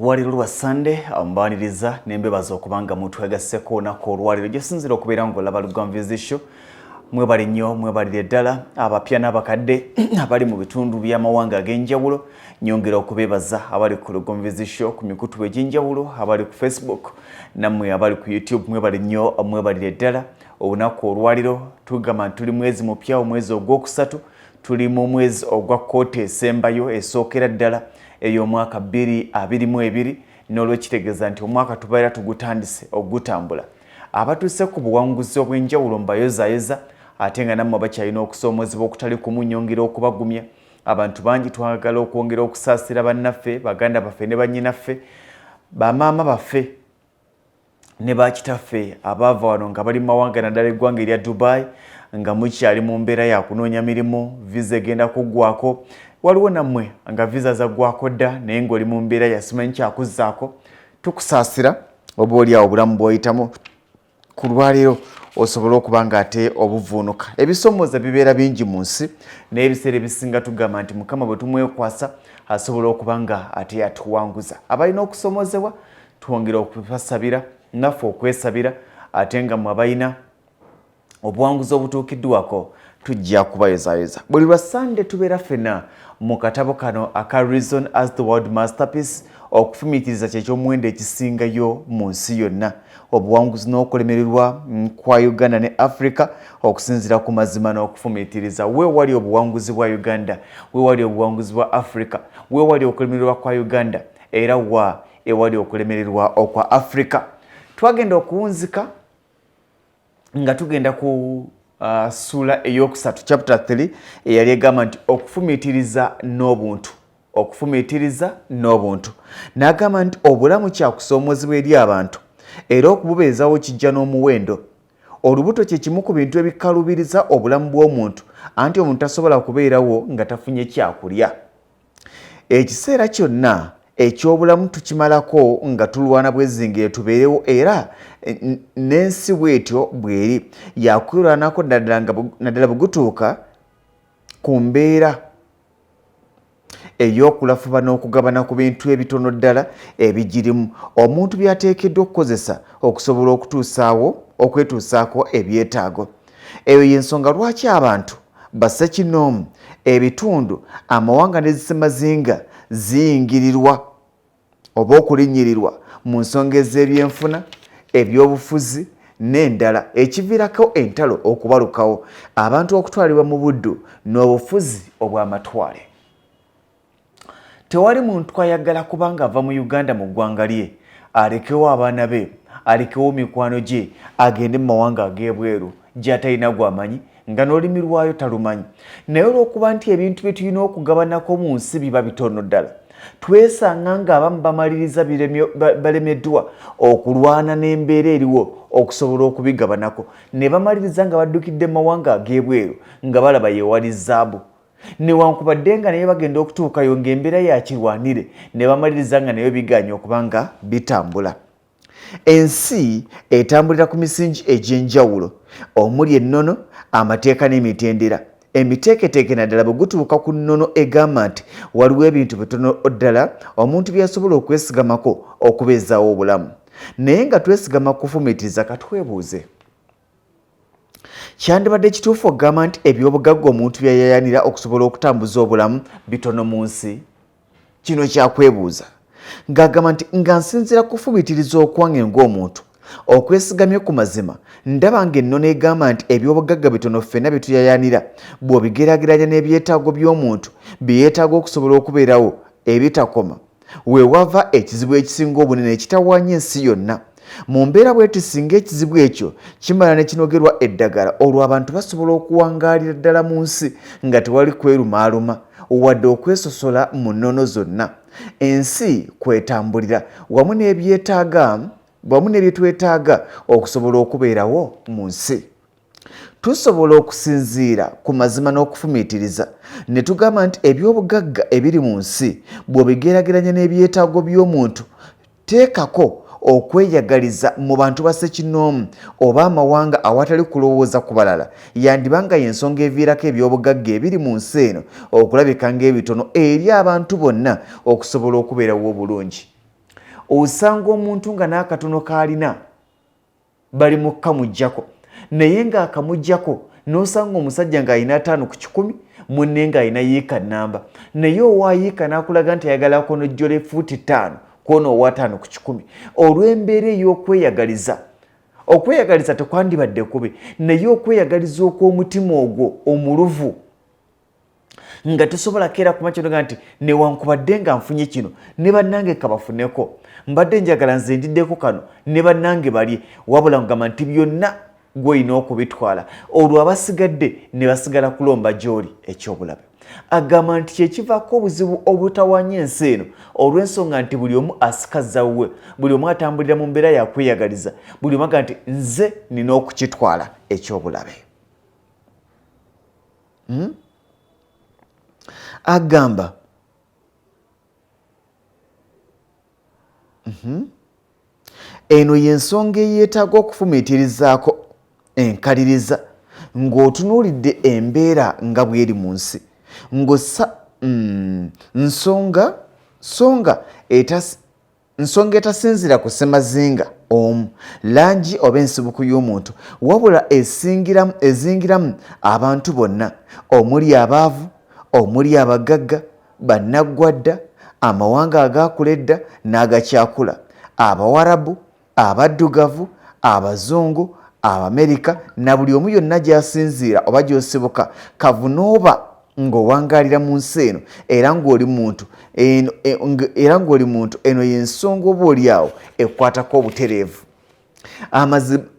Olwaliro lwa Sunday ambaniriza nembebaza okubanga mutwegasseko onako olwaliro gyesinzira okubeera ng'olaba Lugonvizi Show. Mwebale nnyo mwebalire ddala abapya n'abakadde abali mu bitundu by'amawanga ag'enjawulo. Nyongera okubeebaza abali ku Lugonvizi Show ku mikutu egy'enjawulo, abali ku Facebook nammwe abali ku YouTube. Mwebale nnyo mwebalire ddala. Olunaku olwaliro tugamba tuli mwezi mupya, omwezi ogwokusatu, tuli mu mwezi ogwa kkooti esembayo esookera ddala ey'omwaka 2022 n'olwekitegeeza nti omwaka tubaera tugutandise ogutambula. Abatuuse ku buwanguzi obw'enjawulo mbayozayoza ate nga nammwe bakyalina okusoomozebwa okutali kumu nyongera okubagumya. Abantu bangi twagala okwongera okusaasira bannaffe, baganda baffe ne bannyinaffe, bamaama baffe ne bakitaffe abaava wano nga bali mu mawanga naddala eggwanga erya Dubai nga mukyali mu mbeera ya kunoonya mirimu, visa egenda kuggwako. Waliwo nammwe nga visa zaggwako dda naye ng'oli mu mbeera ya simanyi kyakuzzaako. Tukusaasira oba oliawo obulamu bw'oyitamu ku lwaliro osobola okuba nga ate obuvuunuka. Ebisoomooza bibeera bingi mu nsi naye ebiseera ebisinga tugamba nti Mukama bwe tumwekwasa asobola okuba nga ate yatuwanguza. Abalina okusoomozebwa twongera okubasabira naffe okwesabira, ate nga mmwe abalina obuwanguzi obutuukiddwako tujja kubayozayoza. Buli lwa Sunday tubeera ffenna mu katabo kano aka Reason as the World Masterpiece, okufumiitiriza kyekyomuwendo ekisingayo mu nsi yonna. Obuwanguzi n'okulemererwa kwa Uganda ne Africa okusinziira ku mazima n'okufumiitiriza. Weewali obuwanguzi bwa Uganda, weewali obuwanguzi bwa Africa, weewali okulemererwa kwa Uganda, era ewali okulemererwa okwa Africa. Twagenda okuwunzika nga tugenda ku sula eyokusatu, chapter 3, eyali egamba nti okufumiitiriza n'obuntu. Okufumiitiriza n'obuntu. N'agamba nti obulamu kyakusoomozebwa eri abantu era okububeezawo kijja n'omuwendo. Olubuto kye kimu ku bintu ebikalubiriza obulamu bw'omuntu, anti omuntu tasobola kubeerawo nga tafunye kyakulya. Ekiseera kyonna eky'obulamu tukimalako nga tulwana bwezingire tubeerewo, era n'ensi bw'etyo bw'eri yakwirwanako naddala bugutuuka ku mbeera ey'okulafuba n'okugabana ku bintu ebitono ddala ebigirimu omuntu byateekeddwa okukozesa okusobola okwetuusaako ebyetaago. Eyo y'ensonga lwaki abantu bassekinoomu, ebitundu, amawanga n'ezisemazinga ziyingirirwa oba okulinnyirirwa mu nsonga ez'ebyenfuna, ebyobufuzi n'endala, ekiviirako entalo okubalukawo, abantu okutwalibwa mu buddu n'obufuzi obw'amatwale. Tewali muntu ayagala kubanga ava mu Uganda mu ggwanga lye alekewo abaana be, alekewo mikwano gye, agende mu mawanga ag'ebweru gy'atalina gw'amanyi nga n'olulimi lwayo talumanyi. Naye olw'okuba nti ebintu bye tulina okugabanako mu nsi biba bitono ddala, twesanga ng'abamu bamaliriza balemeddwa okulwana n'embeera eriwo okusobola okubigabanako, ne bamaliriza nga baddukidde mu mawanga ag'ebweru nga balaba yeewali zaabu. Newankubadde nga naye bagenda okutuukayo ng'embeera yakirwanire, ne bamaliriza nga nayo biganye okuba nga bitambula. Ensi etambulira ku misingi egy'enjawulo omuli ennono, amateeka n'emitendera. Emiteeketeeke naddala bwe gutuuka ku nnono egamba nti waliwo ebintu bitono ddala omuntu byasobola okwesigamako okubeezaawo obulamu. Naye nga twesigama kufumiitiriza, katwebuuze, kyandibadde kituufu okugamba nti ebyobugagga omuntu byayayanira okusobola okutambuza obulamu bitono mu nsi? Kino kyakwebuuza. Ng'agamba nti nga nsinzira kufumiitiriza okwange ng'omuntu okwesigamye ku mazima, ndaba ng'ennono egamba nti ebyobugagga bitono ffenna bye tuyayanira bw'obigeraageranya n'ebyetaago by'omuntu bye yeetaaga okusobola okubeerawo ebitakoma, we wava ekizibu ekisinga obunene ekitawaanya ensi yonna. Mu mbeera bw'etyo singa ekizibu ekyo kimala ne kinogerwa eddagala, olwo abantu basobola okuwangaalira ddala mu nsi nga tewali kwerumaaluma wadde okwesosola mu nnono zonna. Ensi kwetambulira wamu n'ebyetwetaaga okusobola okubeerawo mu nsi. Tusobola okusinziira ku mazima n'okufumiitiriza ne tugamba nti ebyobugagga ebiri mu nsi bw'obigeraageranya n'ebyetaago by'omuntu, teekako okweyagaliza mu bantu bassekinoomu oba amawanga awatali kulowooza ku balala, yandibanga y'ensonga eviirako ebyobugagga ebiri mu nsi eno okulabika ng'ebitono eri abantu bonna okusobola okubeerawo obulungi. osanga omuntu nga n'akatono kaalina bali mu kamujjako naye ng'akamujjako n'osanga omusajja ng'alina 5 ku 10 munne ng'alina yiika nnamba naye owa yiika n'akulaga nti ayagala konojjola fuuti 5 kwono owa 5 ku 10 olw'embeera ey'okweyagaliza okweyagaliza tekwandibadde kubi naye okweyagaliza okw'omutima ogwo omuluvu nga tosobola keera kumakyonoga nti newankubadde nga nfunye kino ne bannange kabafuneko mbadde njagala nze ndiddeko kano ne bannange balye wabula ngamba nti byonna gw'olina okubitwala olwo abasigadde ne basigala kulomba gy'oli ekyobulabe agamba nti kyekivaako obuzibu obutawanya ensi eno olw'ensonga nti buli omu asikaza wuwe buli omu atambulira mu mbeera yakweyagaliza buli omu agamba nti nze nina okukitwala ekyobulabe agamba eno y'ensonga eyeetaaga okufumiitirizaako enkaliriza ng'otunuulidde embeera nga bw'eri mu nsi nsonga etasinzira ku ssemazinga omu langi oba ensibuku y'omuntu wabula ezingiramu abantu bonna omuli abaavu omuli abagagga bannaggwadda amawanga agaakula edda n'agakyakula abawarabu abaddugavu abazungu abamerika na buli omu yonna gy'asinziira oba gy'osibuka kavunooba ng'owangaalira mu nsi eno era ng'oli muntu eno y'ensonga oba oli awo ekwatako obutereevu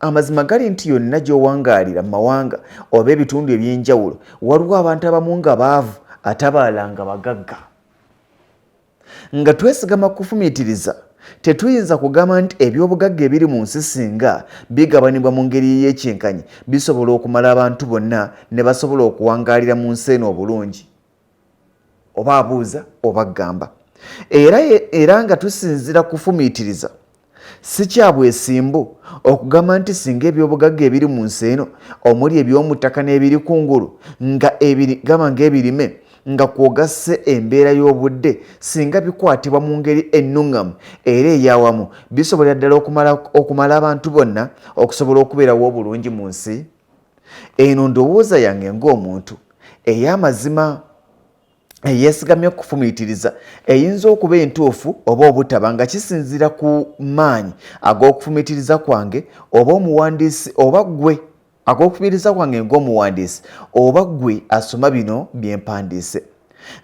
amazima gali nti yonna gy'owangaalira mu mawanga oba ebitundu eby'enjawulo waliwo abantu abamu nga baavu ate abalala nga bagagga nga twesigama kufumiitiriza tetuyinza kugamba nti ebyobugagga ebiri mu nsi singa bigabanibwa mu ngeri y'ekyenkanyi bisobola okumala abantu bonna ne basobola okuwangaalira mu nsi eno obulungi oba abuuza oba gamba era nga tusinzira kufumiitiriza si kya bwesimbu okugamba nti singa ebyobugagga ebiri mu nsi eno omuli eby'omuttaka n'ebiri kungulu gamba ng'ebirime nga kwogasse embeera y'obudde singa bikwatibwa mu ngeri ennuŋŋamu era ey'awamu bisobola ddala okumala abantu bonna okusobola okubeerawo obulungi mu nsi eno ndowooza yange ng'omuntu ey'amazima eyeesigamye okufumiitiriza eyinza okuba entuufu oba obutaba nga kisinziira ku maanyi ag'okufumiitiriza kwange oba omuwandiisi oba ggwe ag'okufumiitiriza kwange ng'omuwandiisi oba ggwe asoma bino byempandiise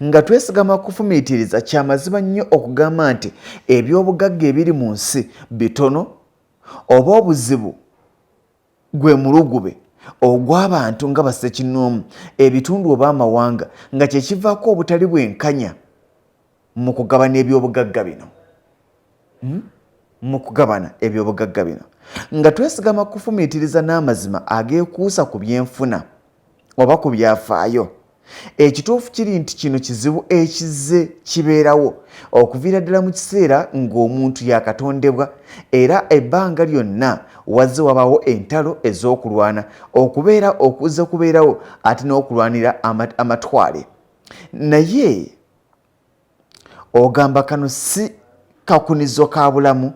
nga twesigama kufumiitiriza kyamazima nnyo okugamba nti ebyobugagga ebiri mu nsi bitono oba obuzibu gwe mulugube ogw'abantu nga bassekinnoomu ebitundu oba amawanga nga kyekivaako obutali bwenkanya mu kugabana ebyobugagga bino nga twesigama kufumiitiriza n'amazima ageekuusa ku byenfuna oba ku byafaayo ekituufu kiri nti kino kizibu ekizze kibeerawo okuviira ddala mu kiseera ng'omuntu yakatondebwa era ebbanga lyonna wazze wabaawo entalo ez'okulwana okuzze kubeerawo ate n'okulwanira amatwale naye ogamba kano si kakunizo ka bulamu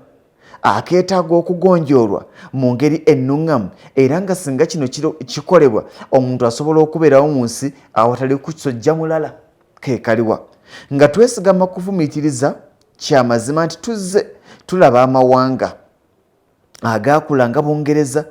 akeetaaga okugonjoolwa mu ngeri ennuŋŋamu era nga singa kino kikolebwa omuntu asobola okubeerawo mu nsi awatali kusojja mulala keekaliwa nga twesigama kufumiitiriza kyamazima nti tuzze tulaba amawanga agaakula nga Bungereza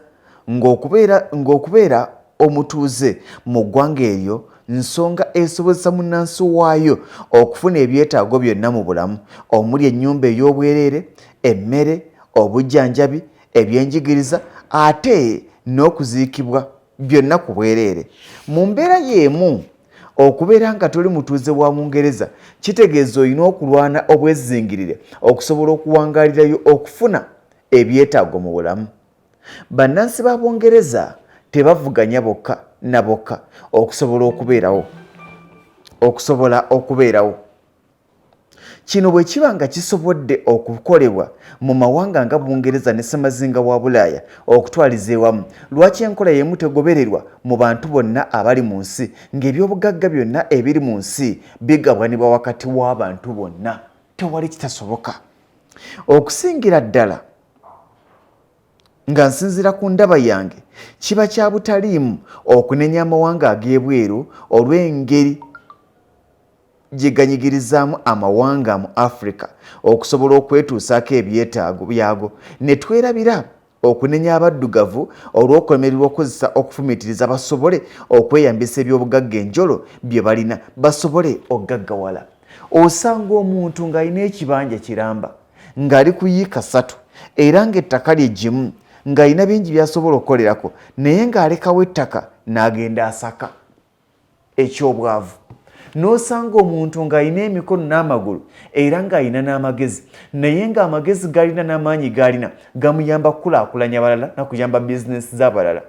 ng'okubeera omutuuze mu ggwanga eryo nsonga esobozesa munnansi waayo okufuna ebyetaago byonna mu bulamu omuli ennyumba ey'obwereere emmere obujjanjabi ebyenjigiriza ate n'okuziikibwa byonna ku bwereere mu mbeera y'emu okubeera nga toli mutuuze wa Bungereza kitegeeza olina okulwana obwezingirire okusobola okuwangaalirayo okufuna ebyetaago mu bulamu bannansi ba Bungereza tebavuganya bokka na bokka okusobola okubeerawo kino bwe kiba nga kisobodde okukolebwa mu mawanga nga Bungereza ne Ssemazinga wa Bulaaya okutwaliza ewamu lwaki enkola y'emu tegobererwa mu bantu bonna abali mu nsi ng'ebyobugagga byonna ebiri mu nsi bigabwanibwa wakati w'abantu bonna tewali kitasoboka okusingira ddala nga nsinzira ku ndaba yange kiba kya butaliimu okunenya amawanga ag'ebweru olw'engeri gye ganyigirizaamu amawanga mu Africa okusobola okwetuusaako ebyetaago byago ne twerabira okunenya abaddugavu olw'okulemererwa okukozesa okufumiitiriza basobole okweyambisa ebyobugagga enjolo bye balina basobole okugaggawala. Osanga omuntu ng'alina ekibanja kiramba ng'ali ku yiika 3 era ng'ettaka lye ggimu ng'alina bingi by'asobola okukolerako naye ng'alekawo ettaka n'agenda asaka ekyobwavu. N'osanga omuntu ng'alina emikono n'amagulu era ng'alina n'amagezi naye ng'amagezi g'alina n'amaanyi g'alina gamuyamba kukulaakulanya balala nakuyamba bizinesi z'abalala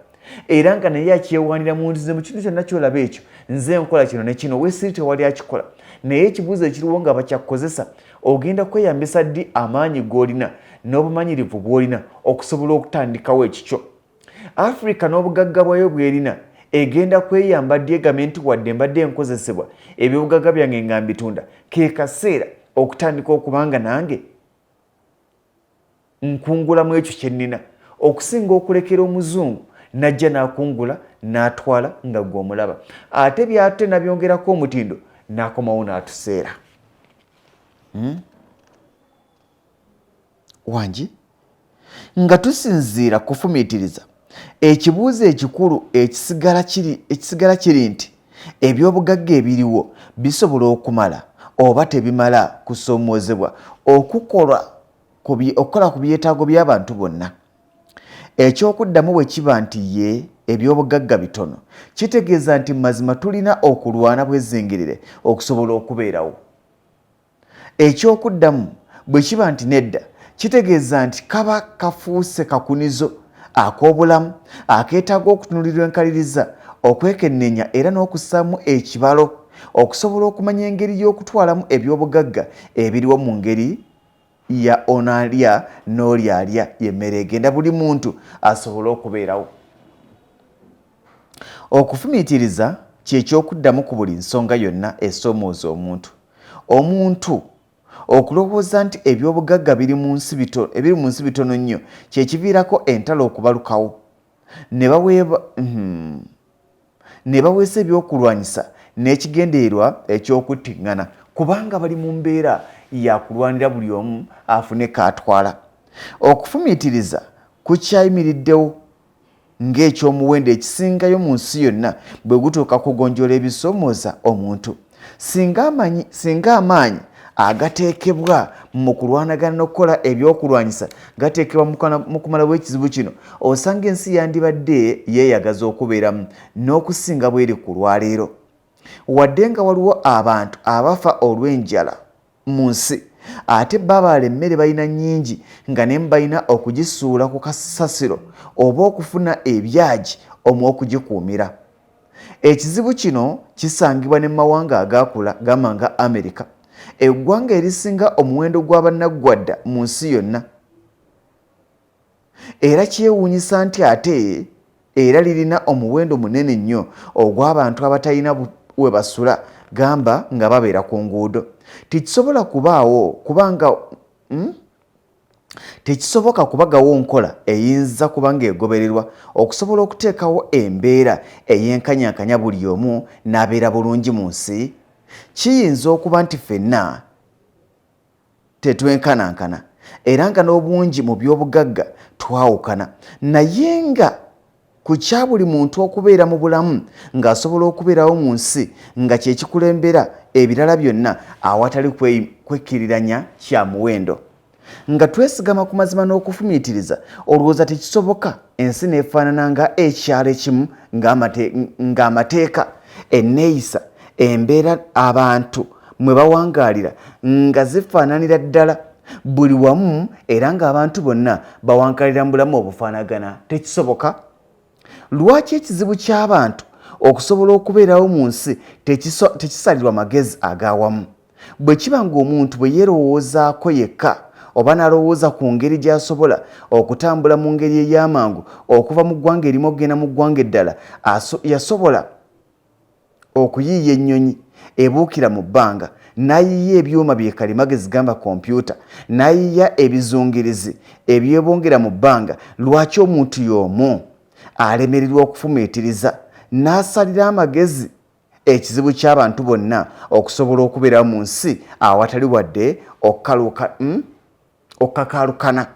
era nga naye akyewaanira mu nzize mu kintu kyonna ky'olaba ekyo nze nkola kino ne kino weesiri tewali akikola naye ekibuuzo ekiriwo nga bakyakukozesa ogenda kweyambisa ddi amaanyi g'olina n'obumanyirivu bw'olina okusobola okutandikawo ekikyo. Africa n'obugagga bwayo bw'erina egenda kweyamba ddi egamye nti wadde mbadde enkozesebwa ebyobugagga byange nga mbitunda ke kaseera okutandika okubanga nange nkungulamu ekyo kye nnina okusinga okulekera omuzungu najja n'akungula n'atwala nga gwe omulaba ate byate nabyongerako omutindo n'akomawo n'atuseera. Wangi nga tusinziira kufumiitiriza ekibuuzo ekikulu ekisigala kiri nti ebyobugagga ebiriwo bisobola okumala oba tebimala kusoomoozebwa okukola ku byetaago by'abantu bonna. Ekyokuddamu bwe kiba nti ye ebyobugagga bitono kitegeeza nti mazima tulina okulwana bwezengerere okusobola okubeerawo. Ekyokuddamu bwe kiba nti nedda kitegeeza nti kaba kafuuse kakunizo ak'obulamu akeetaaga okutunuulirwa enkaliriza okwekennenya era n'okussaamu ekibalo okusobola okumanya engeri y'okutwalamu ebyobugagga ebiriwo mu ngeri ya onaalya n'olyalya y'emmere egenda buli muntu asobole okubeerawo. Okufumiitiriza ky'ekyokuddamu ku buli nsonga yonna esoomooza omuntu okulowooza nti ebyobugagga ebiri mu nsi bitono nnyo kyekiviirako entalo okubalukawo ne baweesa ebyokulwanyisa n'ekigendererwa eky'okuttiŋŋana kubanga bali mu mbeera yakulwanira buli omu afune kaatwala. Okufumiitiriza kukyayimiriddewo ng'ekyomuwendo ekisingayo mu nsi yonna bwe gutuuka kugonjoola ebisoomooza omuntu. Singa amaanyi agateekebwa mu kulwanagana n'okukola ebyokulwanyisa gateekebwa mu kumalawo ekizibu kino osanga ensi yandibadde yeeyagaza okubeeramu n'okusinga bw'eri ku lwaleero. Wadde nga waliwo abantu abafa olw'enjala mu nsi ate babaala emmere balina nnyingi nga ne balina okugisuula ku kasasiro oba okufuna ebyagi omw'okugikuumira. Ekizibu kino kisangibwa ne mawanga agaakula gama nga Amerika, eggwanga erisinga omuwendo gw'abannaggwadda mu nsi yonna. Era kyewuunyisa nti ate era lirina omuwendo munene nnyo ogw'abantu abatalina we basula gamba nga babeera ku nguudo. Tekisobola kubagawo nkola eyinza kuba ng'egobererwa okusobola okuteekawo embeera ey'enkanyankanya buli omu n'abeera bulungi mu nsi. Kiyinza okuba nti ffenna tetwenkanankana era nga n'obungi mu byobugagga twawukana naye nga ku kya buli muntu okubeera mu bulamu ng'asobola okubeerawo mu nsi nga kye kikulembera ebirala byonna awatali kwekkiriranya kya muwendo. Nga twesigama ku mazima n'okufumiitiriza olowooza tekisoboka ensi neefaanana nga ekyalo ekimu ng'amateeka enneeyisa embeera abantu mwe bawangaalira nga zifaananira ddala buli wamu era ng'abantu bonna bawangaalira mu bulamu obufaanagana. Tekisoboka. Lwaki ekizibu ky'abantu okusobola okubeerawo mu nsi tekisalirwa magezi ag'awamu? Bwe kiba ng'omuntu bwe yeerowoozaako yekka oba n'alowooza ku ngeri gy'asobola okutambula mu ngeri ey'amangu okuva mu ggwanga erimu okugenda mu ggwanga eddala, yasobola okuyiiya ennyonyi ebuukira mu bbanga n'ayiya ebyuma byekalimagezi gamba kompyuta n'ayiya ebizungirizi ebyebongera mu bbanga, lwaki omuntu y'omu alemererwa okufumiitiriza n'asalira amagezi ekizibu ky'abantu bonna okusobola okubeera mu nsi awatali wadde okukakaalukana?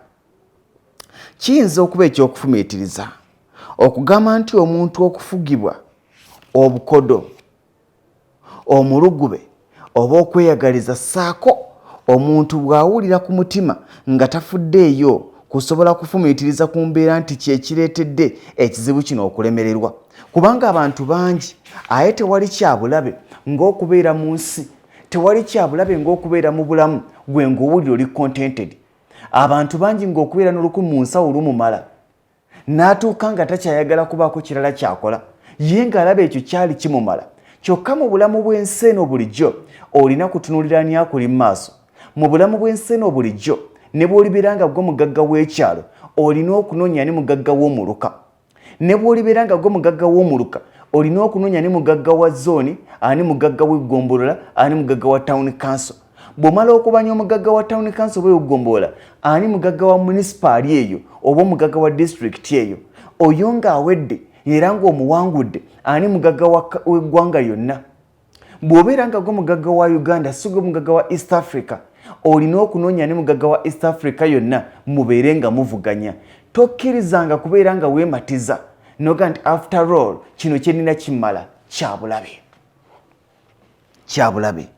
Kiyinza okuba ekyokufumiitiriza okugamba nti omuntu okufugibwa obukodo, omulugube oba okweyagaliza, saako omuntu bw'awulira ku mutima nga tafuddeeyo kusobola kufumiitiriza ku mbeera nti kyekireetedde ekizibu kino okulemererwa. Kubanga abantu bangi aye tewali kyabulabe ng'okubeera mu nsi, tewali kyabulabe ng'okubeera mu bulamu gwe ng'owulira oli contented. Abantu bangi ng'okubeera n'olukumi mu nsawo lumumala n'atuuka nga takyayagala kubaako kirala kyakola, ye ng'alaba ekyo kyali kimumala. Kyokka mu bulamu bw'ensi eno bulijjo olina kutunuulira ani akuli mu maaso. Mu bulamu bw'ensi eno bulijjo ne bw'olibeera nga gwe mugagga w'ekyalo olina okunoonya ni mugagga w'omuluka. Ne bw'olibeera nga gwe mugagga w'omuluka olina okunoonya ni mugagga wa zooni, ani mugagga w'eggombolola, ani mugagga wa town council. Bw'omala okubanya omugagga wa town council w'eggombolola, ani mugagga wa munisipaali eyo oba omugagga wa disitulikiti eyo. Oyo ng'awedde era ng'omuwangudde, ani mugagga w'eggwanga lyonna. Bw'obeera nga gwe mugagga wa Uganda si gwe mugagga wa East Africa, olina okunoonya ni mugagga wa East Africa yonna mubeere nga muvuganya. Tokkirizanga kubeera nga weematiza noga nti after all kino kye nnina kimmala. Kyabulabe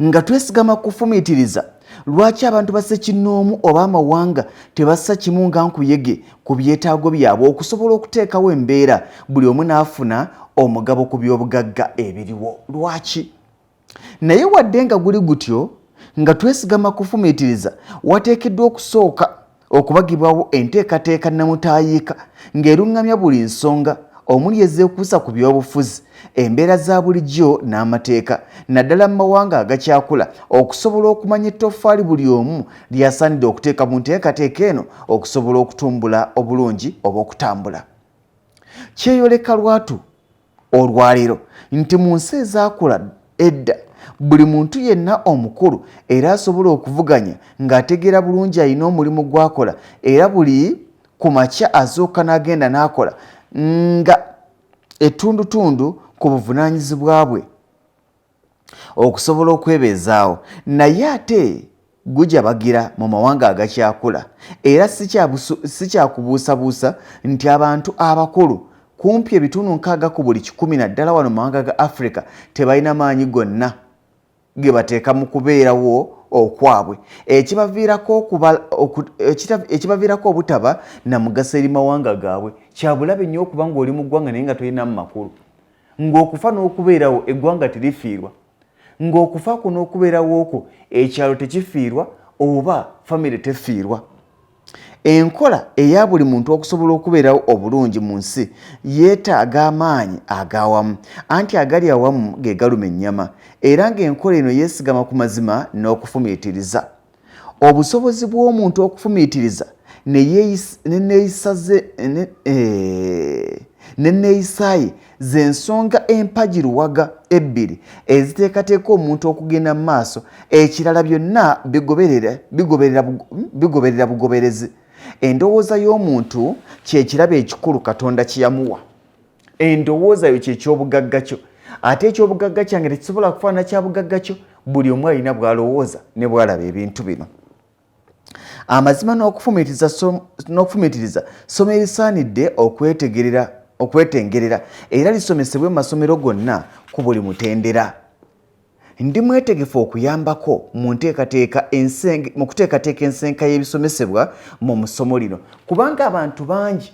nga twesigama kufumiitiriza. Lwaki abantu basse kinnoomu oba amawanga tebassa kimu nga nkuyege ku byetaago byabwe okusobola okuteekawo embeera buli omu n'afuna omugabo ku by'obugagga ebiriwo? Lwaki? Naye wadde nga guli gutyo, nga twesigama kufumiitiriza, wateekeddwa okusooka okubagibwawo enteekateeka namutaayiika ng'eruŋŋamya buli nsonga, omuli ezeekuusa ku by'obufuzi, embeera za bulijjo n'amateeka, naddala mu mawanga agakyakula, okusobola okumanya ettoffaali buli omu lyasaanidde okuteeka mu nteekateeka eno okusobola okutumbula obulungi oba okutambula. Kyeyoleka lwatu olwaleero nti mu nsi ezaakula edda buli muntu yenna omukulu era asobola okuvuganya ng'ategeera bulungi alina omulimu gw'akola, era buli ku makya azooka n'agenda n'akola nga ettundutundu ku buvunaanyizibwa bwe okusobola okwebeezaawo. Naye ate gujabagira mu mawanga agakyakula, era si kyakubuusabuusa nti abantu abakulu kumpi ebitundu 60 ku buli 100 naddala wano mu mawanga ga Africa tebalina maanyi gonna ge bateeka mu kubeerawo okwabwe, ekibaviirako obutaba na mugaso eri mawanga gaabwe. Kyabulabe nnyo okuba ng'oli mu ggwanga naye nga tolinamu makulu, ng'okufa n'okubeerawo eggwanga terifiirwa, ng'okufa kuno okubeerawo okwo ekyalo tekifiirwa oba famire tefiirwa. Enkola eya buli muntu okusobola okubeerawo obulungi mu nsi yeetaaga amaanyi ag'awamu, anti agali awamu ge galuma ennyama, era ng'enkola eno yeesigama ku mazima n'okufumiitiriza. Obusobozi bw'omuntu okufumiitiriza n'enneeyisa ye z'ensonga empagiruwaga ebbiri eziteekateeka omuntu okugenda mu maaso. Ekirala byonna bigoberera bugoberezi. Endowooza y'omuntu kyekirabo ekikulu Katonda kye yamuwa. Endowooza yo kyekyobugagga kyo, ate ekyobugagga kyange tekisobola kufaanana kya bugagga kyo. Buli omu alina bw'alowooza ne bw'alaba ebintu bino. Amazima n'okufumiitiriza ssomo erisaanidde okwetengerera era lisomesebwe mu masomero gonna ku buli mutendera. Ndi mwetegefu okuyambako mu kuteekateeka ensenka y'ebisomesebwa mu ssomo lino, kubanga abantu bangi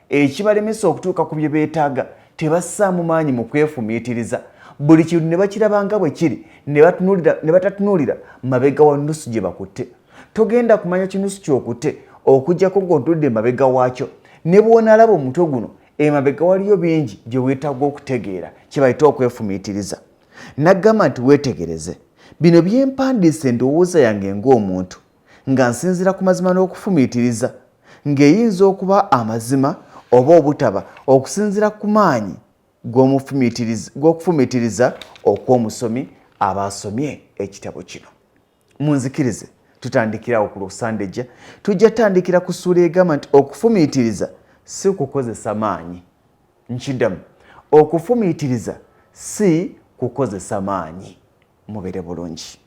ekibalemesa okutuuka ku bye beetaaga tebassaamu maanyi mu kwefumiitiriza. Buli kintu ne bakirabanga bwe kiri ne batatunuulira mabega wa nnusu gye bakutte. Togenda kumanya kinusu kyokutte okuggyako ng'otudde emabega waakyo. Ne bw'onaalaba omutwe guno emabega waliyo bingi gye weetaaga okutegeera, kye bayita okwefumiitiriza. Naggamba nti weetegereze bino byempandiisa endowooza yange ng'omuntu, nga nsinziira ku mazima n'okufumiitiriza, ng'eyinza okuba amazima oba obutaba okusinziira ku maanyi gw'okufumitiriza okw'omusomi abasomye ekitabo kino. Munzikirize tutandikirawo ku Lusandejja. Tujja tandikira ku ssuula egamba nti okufumiitiriza si kukozesa maanyi. Nkiddamu, okufumiitiriza si kukozesa maanyi. Mubeere bulungi.